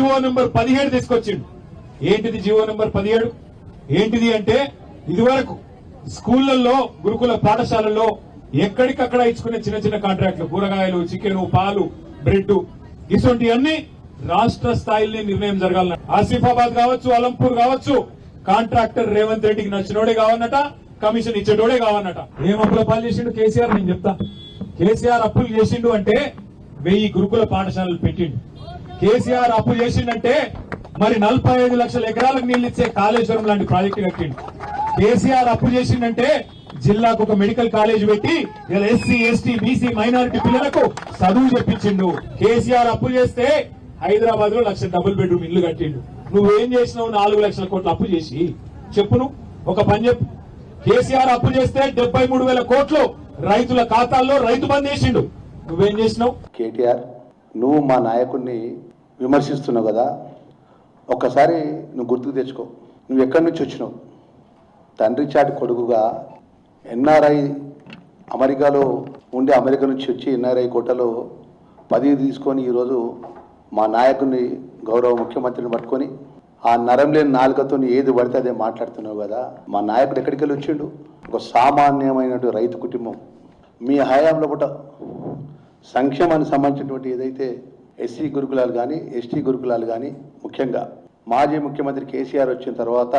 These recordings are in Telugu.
జీవో నెంబర్ 17 తీసుకొచ్చిండు. ఏంటిది జీవో నెంబర్ 17? ఏంటిది అంటే ఇదివరకు స్కూళ్లలో గురుకుల పాఠశాలల్లో ఎక్కడికక్కడ ఇచ్చుకునే చిన్న చిన్న కాంట్రాక్టులు, కూరగాయలు, చికెన్, పాలు, బ్రెడ్, ఇటువంటివన్నీ రాష్ట్ర స్థాయిలో నిర్ణయం జరగాలన్న. ఆసిఫాబాద్ కావచ్చు, అలంపూర్ కావచ్చు, కాంట్రాక్టర్ రేవంత్ రెడ్డికి నచ్చినోడే కావన్నట, కమిషన్ ఇచ్చేటోడే కావన్నట. ఏం అప్పుల పాలు చేసిండు కేసీఆర్? నేను చెప్తా. కేసీఆర్ అప్పులు చేసిండు అంటే 1000 గురుకుల పాఠశాలలు పెట్టిండు. కేసీఆర్ అప్పు చేసిండంటే మరి 45 లక్షల ఎకరాలకు నీళ్లు ఇచ్చే కాళేశ్వరం లాంటి ప్రాజెక్టు కట్టిండు. కేసీఆర్ అప్పు చేసిండంటే జిల్లాకు ఒక మెడికల్ కాలేజ్ పెట్టి ఇలా ఎస్సీ, ఎస్టీ, బీసీ, మైనారిటీ పిల్లలకు చదువు చెప్పించిండు. కేసీఆర్ అప్పు చేస్తే హైదరాబాద్ లో 1,00,000 డబుల్ బెడ్రూమ్ ఇల్లు కట్టిండు. నువ్వేం చేసినావు? 4 లక్షల కోట్ల అప్పు చేసి చెప్పును ఒక పని చెప్పు. కేసీఆర్ అప్పు చేస్తే 73,000 కోట్లు రైతుల ఖాతాల్లో రైతు బంద్ చేసిండు. నువ్వేం చేసినావు? కేటీఆర్, నువ్వు మా నాయకుడిని విమర్శిస్తున్నావు కదా, ఒక్కసారి నువ్వు గుర్తుకు తెచ్చుకో. నువ్వు ఎక్కడి నుంచి వచ్చినావు? తండ్రి చాటి కొడుకుగా ఎన్ఆర్ఐ అమెరికాలో ఉండి అమెరికా నుంచి వచ్చి ఎన్ఆర్ఐ కోటలో పదవి తీసుకొని ఈరోజు మా నాయకుడిని గౌరవ ముఖ్యమంత్రిని పట్టుకొని ఆ నరం లేని నాలుకతో ఏది పడితే అదే మాట్లాడుతున్నావు కదా. మా నాయకుడు ఎక్కడికి వెళ్ళి వచ్చిండు? ఒక సామాన్యమైనటువంటి రైతు కుటుంబం. మీ హయాంలో పూట సంక్షేమానికి సంబంధించినటువంటి ఏదైతే ఎస్సీ గురుకులాలు కానీ, ఎస్టీ గురుకులాలు కానీ, ముఖ్యంగా మాజీ ముఖ్యమంత్రి కేసీఆర్ వచ్చిన తర్వాత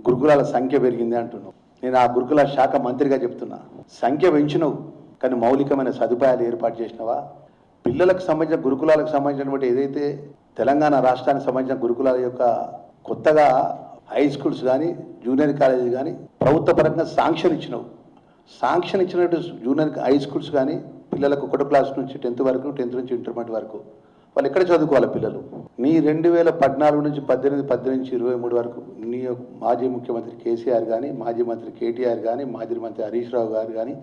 గురుకులాల సంఖ్య పెరిగింది అంటున్నావు. నేను ఆ గురుకుల శాఖ మంత్రిగా చెప్తున్నా. సంఖ్య పెంచినవు కానీ మౌలికమైన సదుపాయాలు ఏర్పాటు చేసినవా? పిల్లలకు సంబంధించిన గురుకులాలకు సంబంధించినటువంటి ఏదైతే తెలంగాణ రాష్ట్రానికి సంబంధించిన గురుకులాల యొక్క కొత్తగా హై స్కూల్స్ కానీ, జూనియర్ కాలేజీ కానీ ప్రభుత్వ పరంగా శాంక్షన్ ఇచ్చినవు. శాంక్షన్ ఇచ్చినట్టు జూనియర్ హై స్కూల్స్ కానీ పిల్లలకు 1 క్లాస్ నుంచి 10th వరకు, 10th నుంచి ఇంటర్మీడియట్ వరకు వాళ్ళు ఎక్కడ చదువుకోవాలి పిల్లలు? నీ 2014 నుంచి 18, 18 నుంచి 23 వరకు నీ మాజీ ముఖ్యమంత్రి కేసీఆర్ కానీ, మాజీ మంత్రి కేటీఆర్ కానీ, మాజీ మంత్రి హరీష్ రావు గారు కానీ,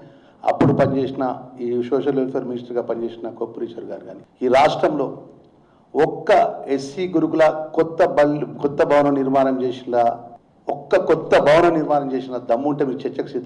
అప్పుడు పనిచేసిన ఈ సోషల్ వెల్ఫేర్ మినిస్టర్గా పనిచేసిన కొప్పురీశ్వర్ గారు కానీ, ఈ రాష్ట్రంలో ఒక్క ఎస్సీ గురుకుల కొత్త భవనం నిర్మాణం చేసిన, ఒక్క కొత్త భవనం నిర్మాణం చేసిన దమ్ముంటే మీరు చర్చకు సిద్ధం.